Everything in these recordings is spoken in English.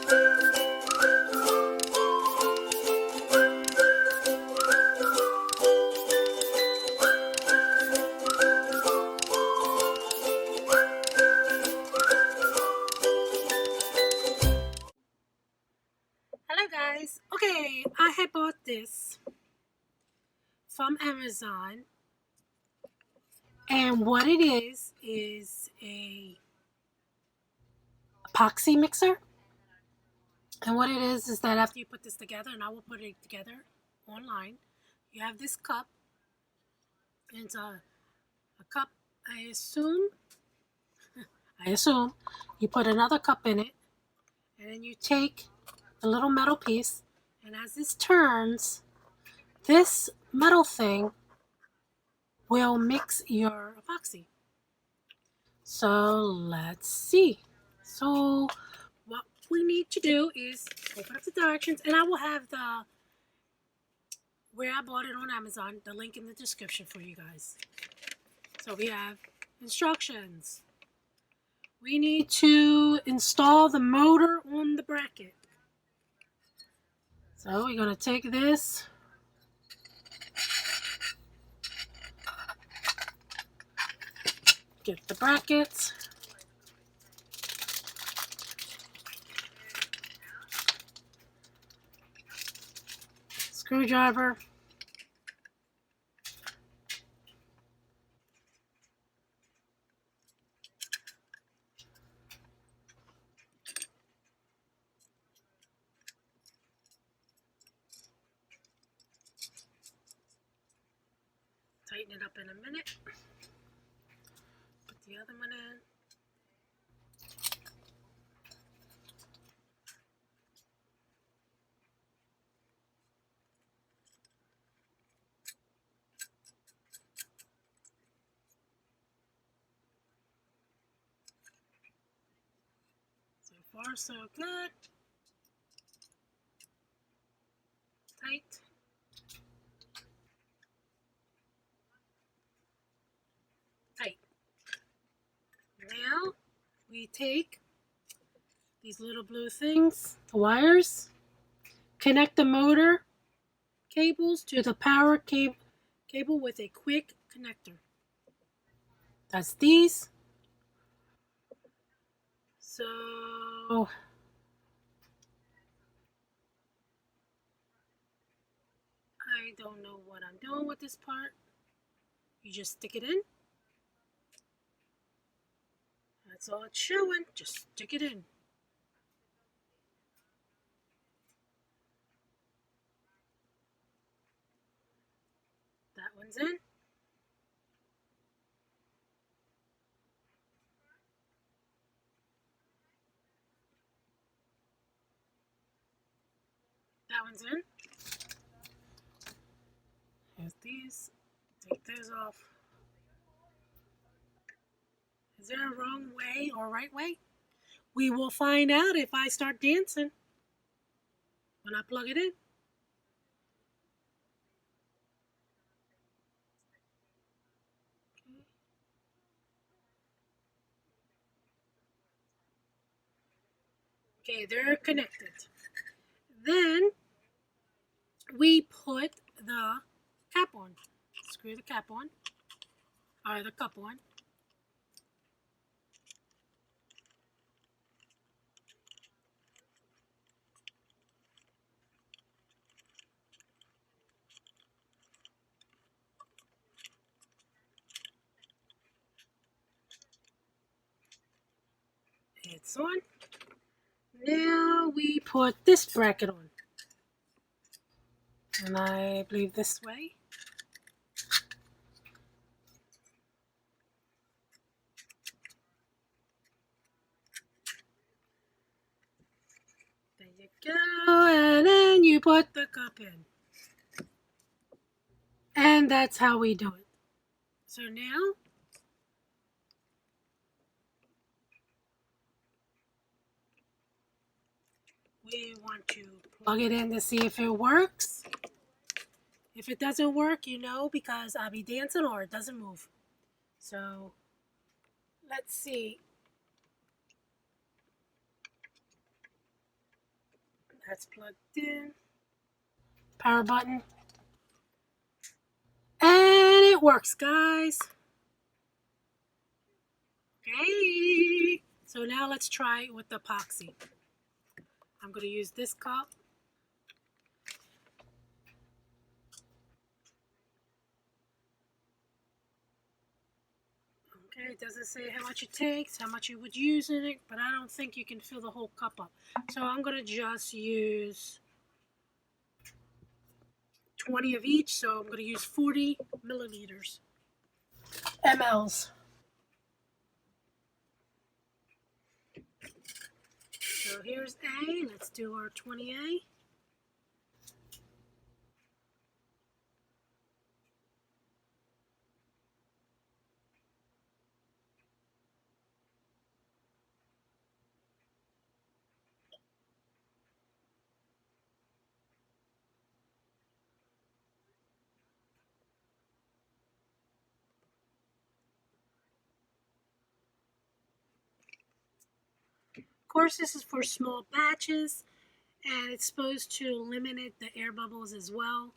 Hello guys. Okay, I had bought this from Amazon, and what it is a epoxy mixer. And what it is that after you put this together, and I will put it together online, you have this cup. It's a cup. I assume you put another cup in it, and then you take the little metal piece, and as this turns, this metal thing will mix your epoxy. So let's see. So what we need to do is open up the directions, and I will have the where I bought it on Amazon, the link in the description for you guys. So we have instructions. We need to install the motor on the bracket. So we're going to take this, get the brackets, screwdriver, tighten it up in a minute, put the other one in. So far so good. Tight. Tight. Now we take these little blue things, the wires, connect the motor cables to the power cable with a quick connector. That's these. So I don't know what I'm doing with this part. You just stick it in. That's all it's showing. Just stick it in. That one's in. That one's in. Here's these. Take those off. Is there a wrong way or right way? We will find out if I start dancing when I plug it in. Okay, they're connected. Then we put the cap on. Screw the cap on, or the cup on. It's on. Now we put this bracket on. And I believe this way. There you go. And then you put the cup in. And that's how we do it. So now we want to plug it in to see if it works. If it doesn't work, you know, because I'll be dancing or it doesn't move. So let's see. That's plugged in. Power button. And it works, guys. Okay. So now let's try it with the epoxy. I'm going to use this cup. Okay, it doesn't say how much it takes, how much you would use in it, but I don't think you can fill the whole cup up. So I'm going to just use 20 of each, so I'm going to use 40 milliliters. mLs. So here's A. Let's do our 20A. Of course, this is for small batches, and it's supposed to eliminate the air bubbles as well.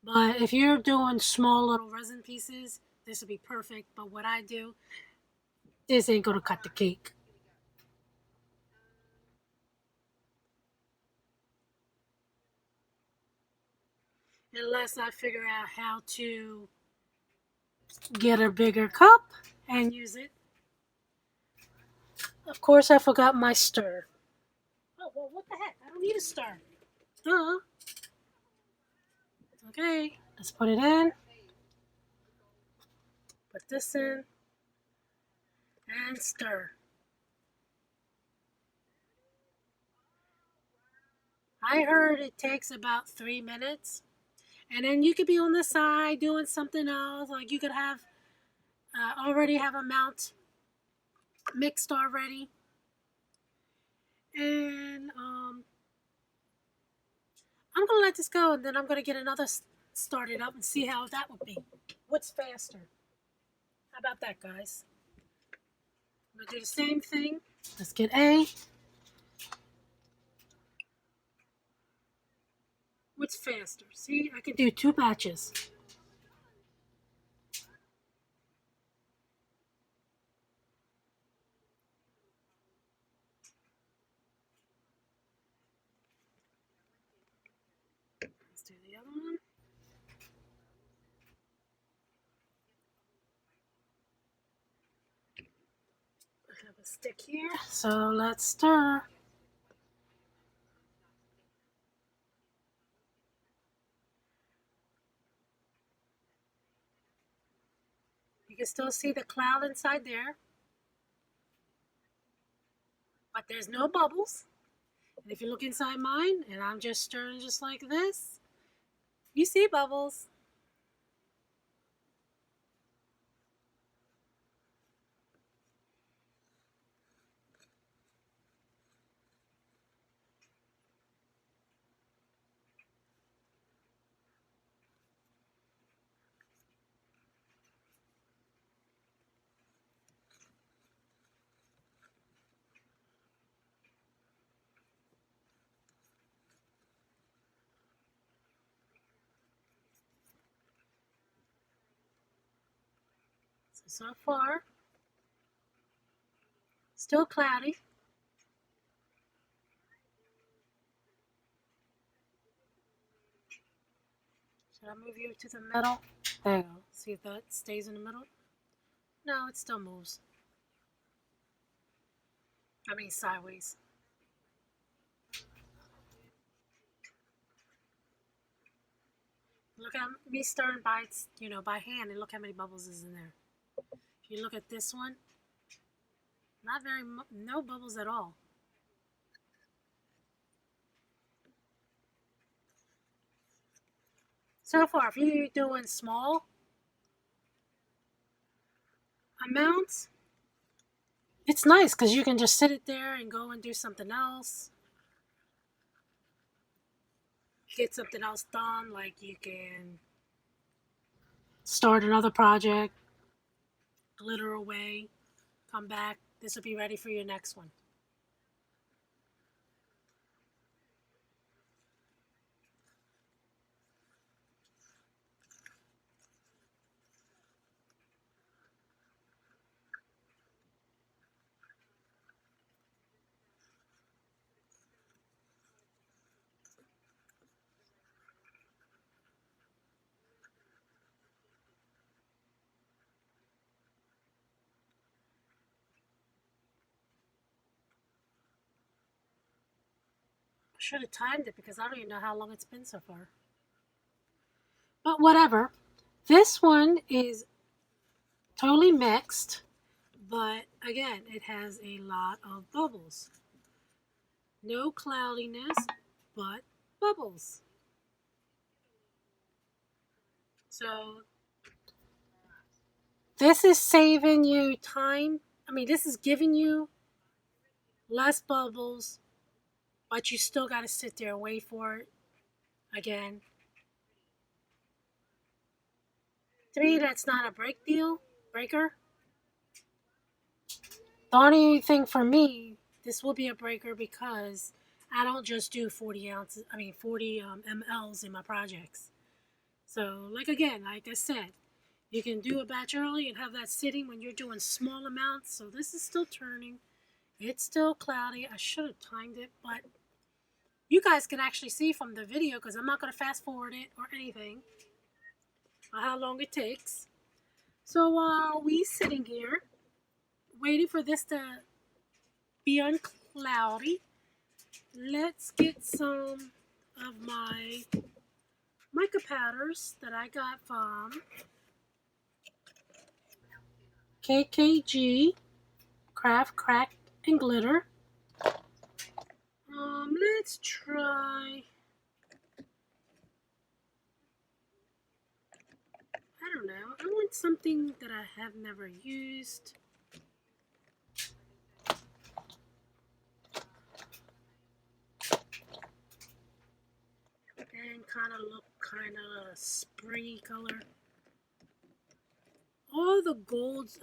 But if you're doing small little resin pieces, this would be perfect. But what I do, this ain't gonna cut the cake. Unless I figure out how to get a bigger cup and use it. Of course, I forgot my stir. Oh, well, what the heck? I don't need a stir. Duh. Okay, let's put it in. Put this in. And stir. I heard it takes about 3 minutes. And then you could be on the side doing something else. Like you could have already have a mount mixed already. And I'm going to let this go. And then I'm going to get another started up and see how that would be. What's faster? How about that, guys? I'm going to do the same thing. Let's get A. What's faster? See, I can do 2 batches. Let's do the other one. I have a stick here, so let's stir. You can still see the cloud inside there, but there's no bubbles. And if you look inside mine, and I'm just stirring just like this, you see bubbles. So far, still cloudy. Should I move you to the middle? There you go. See if that stays in the middle. No, it still moves. I mean sideways. Look at me stirring by, by hand, and look how many bubbles is in there. If you look at this one, not very no bubbles at all. So far, if you're doing small amounts, it's nice because you can just sit it there and go and do something else. Get something else done, like you can start another project, glitter away, come back. This will be ready for your next one. should have timed it because I don't even know how long it's been so far. But whatever. This one is totally mixed, but again, it has a lot of bubbles. No cloudiness, but bubbles. So this is saving you time. I mean, this is giving you less bubbles, but you still got to sit there and wait for it. Again, to me, that's not a breaker. The only thing for me, this will be a breaker because I don't just do 40 ounces, 40 mLs in my projects. So, like I said, you can do a batch early and have that sitting when you're doing small amounts. So this is still turning. It's still cloudy. I should have timed it, but you guys can actually see from the video because I'm not going to fast forward it or anything, how long it takes. So while we sitting here waiting for this to be uncloudy, let's get some of my mica powders that I got from KKG Craft Crack and Glitter. Let's try, I don't know, I want something that I have never used. And kind of look kind of springy color. All the golds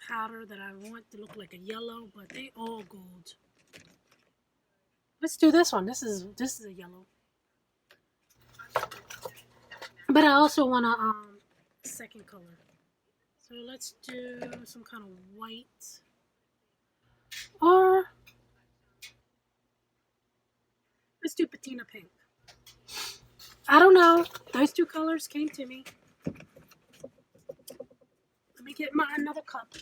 powder that I want to look like a yellow, but they all gold. Let's do this one. This is a yellow. But I also want a second color. So let's do some kind of white. Or let's do patina pink. I don't know. Those two colors came to me. Let me get another cup to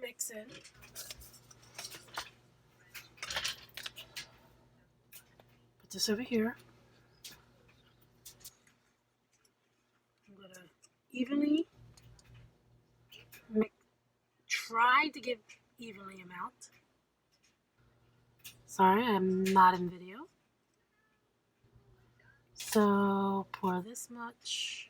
mix in. Put this over here. I'm going to evenly try to give evenly amount. Sorry, I'm not in video. So pour this much.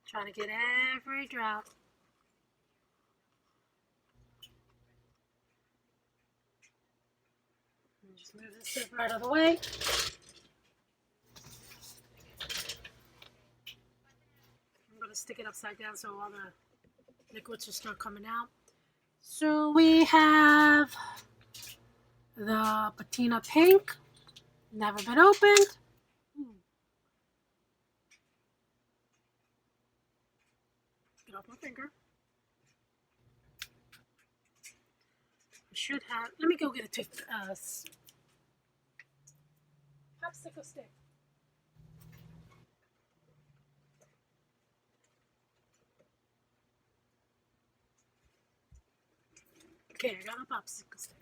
Trying to get every drop. Just move this stuff right out of the way. I'm going to stick it upside down so all the liquids will start coming out. So we have the patina pink, never been opened. Get off my finger. I should have, let me go get a popsicle stick. Okay, I got a popsicle stick.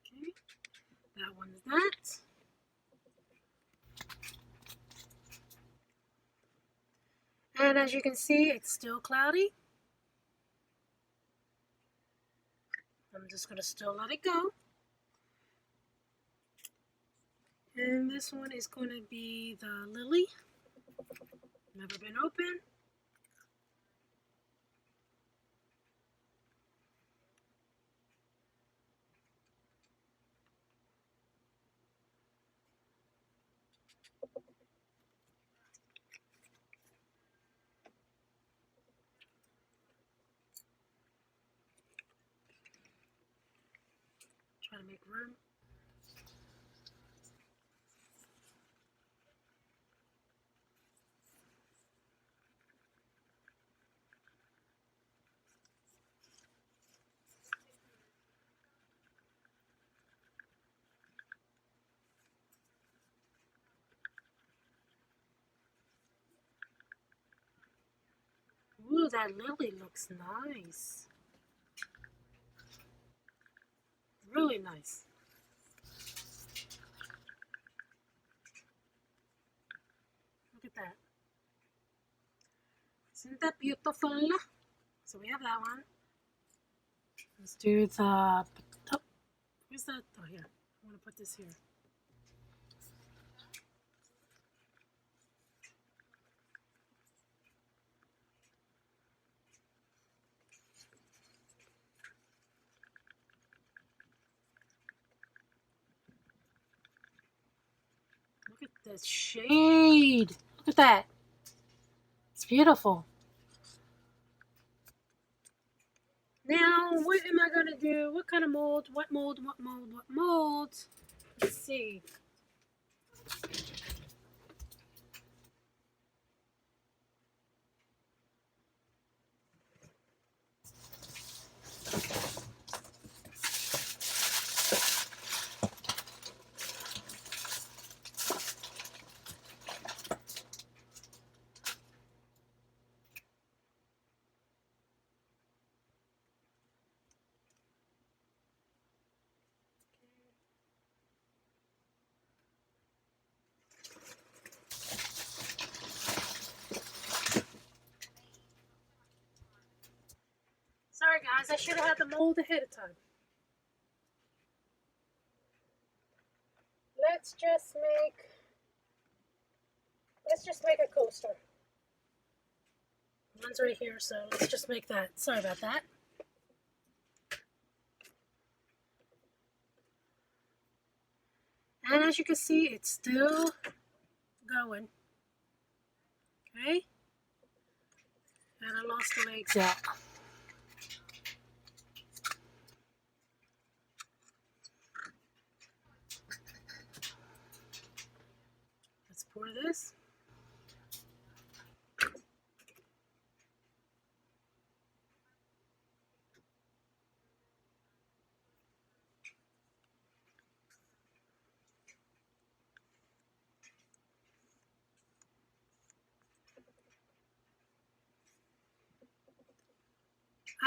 Okay, that one's that. And as you can see, it's still cloudy. I'm just going to still let it go. And this one is going to be the lily. Never been opened. Try to make room. Ooh, that lily looks nice. Really nice. Look at that. Isn't that beautiful? So we have that one. Let's do the, oh, where's that? Oh, here. I want to put this here. Look at this shade. Look at that. It's beautiful. Now, what am I going to do? What kind of mold? What mold? What mold? What mold? Let's see. Sorry guys, I should have had the mold ahead of time. Let's just make a coaster. One's right here, so let's just make that. Sorry about that. And as you can see, it's still going. Okay? And I lost the legs out. Let's pour this.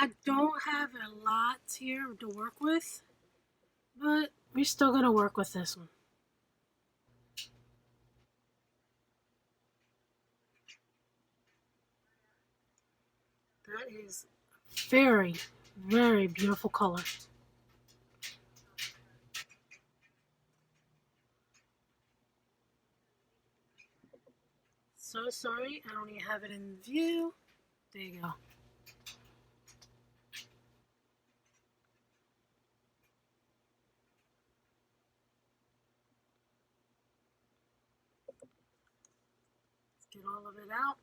I don't have a lot here to work with, but we're still going to work with this one. That is very, very beautiful color. So sorry, I don't even have it in view. There you go. Let's get all of it out.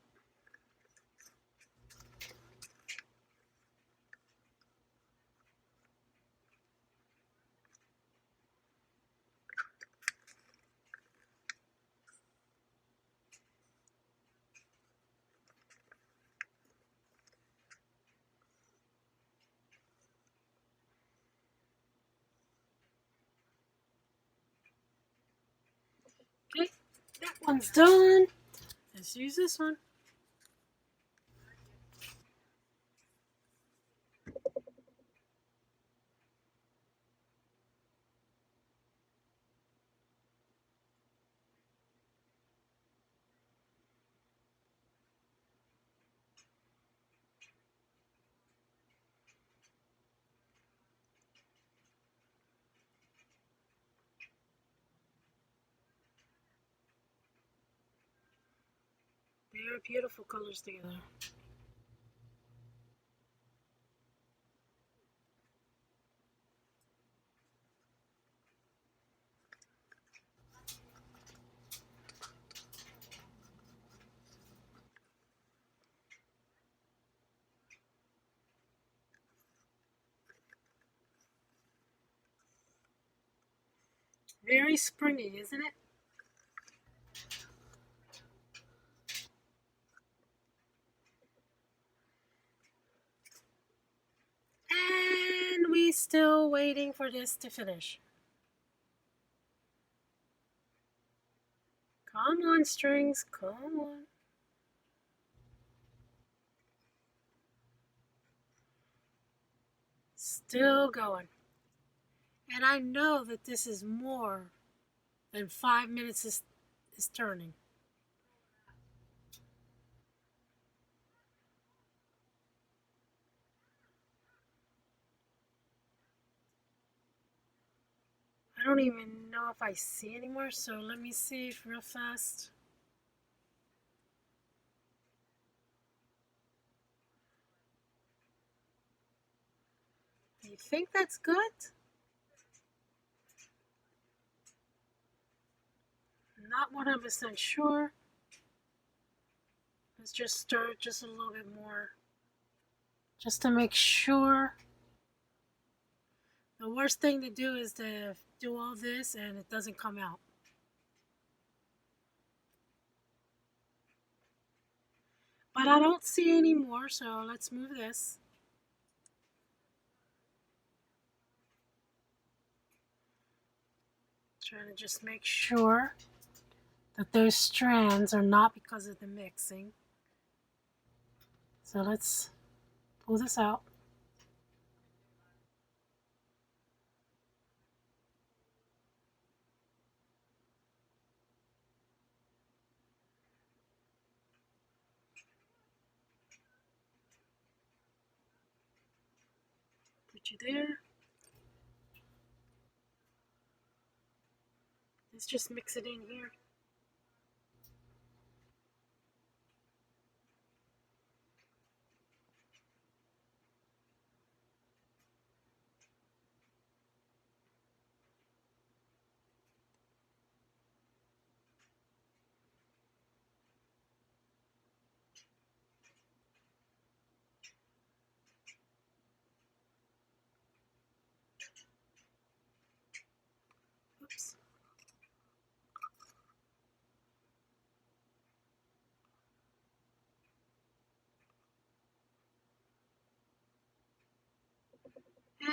Okay, that one's done. Let's use this one. They're beautiful colors together. Very springy, isn't it? And we still waiting for this to finish. Come on, strings, come on. Still going. And I know that this is more than 5 minutes is turning. I don't even know if I see anymore, so let me see if real fast. Do you think that's good? Not 100% sure. Let's just stir it just a little bit more. Just to make sure. The worst thing to do is to do all this and it doesn't come out. But I don't see any more, so let's move this. Trying to just make sure that those strands are not because of the mixing. So let's pull this out. Put you there. Let's just mix it in here. Oops.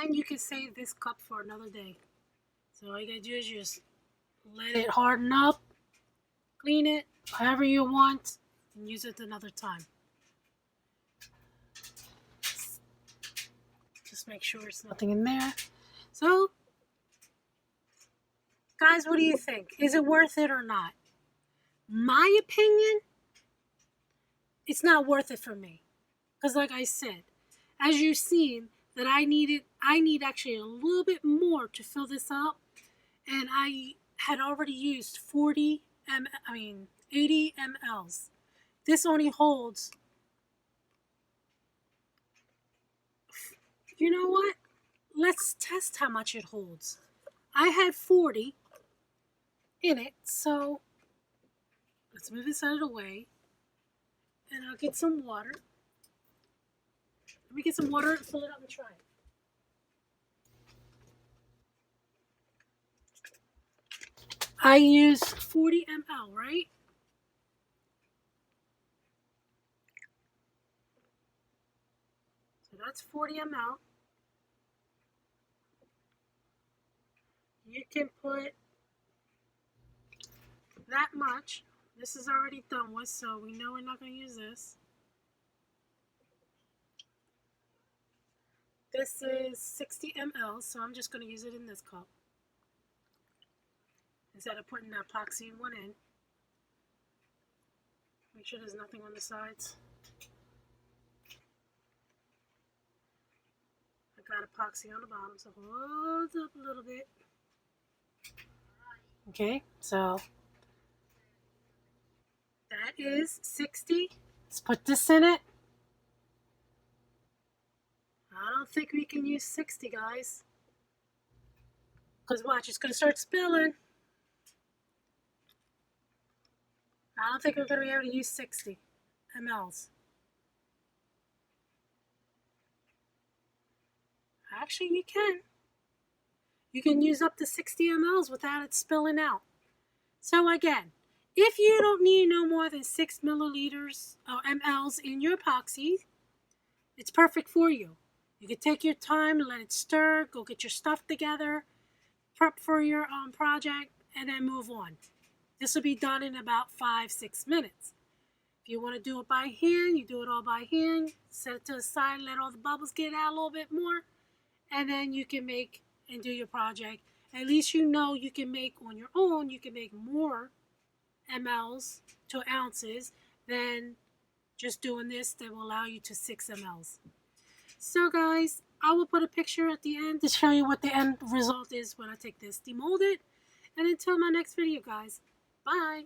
And you can save this cup for another day. So all you gotta do is just let it harden up, clean it, however you want, and use it another time. Just make sure there's nothing in there. So, guys, what do you think? Is it worth it or not? My opinion, it's not worth it for me. Because like I said, as you've seen, that I need actually a little bit more to fill this up. And I had already used 80 mLs. This only holds, you know what? Let's test how much it holds. I had 40 in it, so let's move this out of the way. And I'll get some water. Let me get some water and fill it up and try it. I used 40 ml, right? So that's 40 ml. You can put that much. This is already done with, so we know we're not going to use this. This is 60 ml, so I'm just going to use it in this cup instead of putting the epoxy one in. Make sure there's nothing on the sides. I got epoxy on the bottom, so hold up a little bit. Okay, so that is 60. Let's put this in it. I don't think we can use 60, guys. Because watch, it's going to start spilling. I don't think we're going to be able to use 60 mLs. Actually, you can. You can use up to 60 mLs without it spilling out. So again, if you don't need no more than 6 milliliters or mLs in your epoxy, it's perfect for you. You can take your time, let it stir, go get your stuff together, prep for your project, and then move on. This will be done in about 5-6 minutes. If you want to do it by hand, you do it all by hand. Set it to the side, let all the bubbles get out a little bit more, and then you can make and do your project. At least you know you can make on your own, you can make more mLs to ounces than just doing this that will allow you to 6 mLs. So guys, I will put a picture at the end to show you what the end result is when I take this, demold it. And until my next video, guys, bye.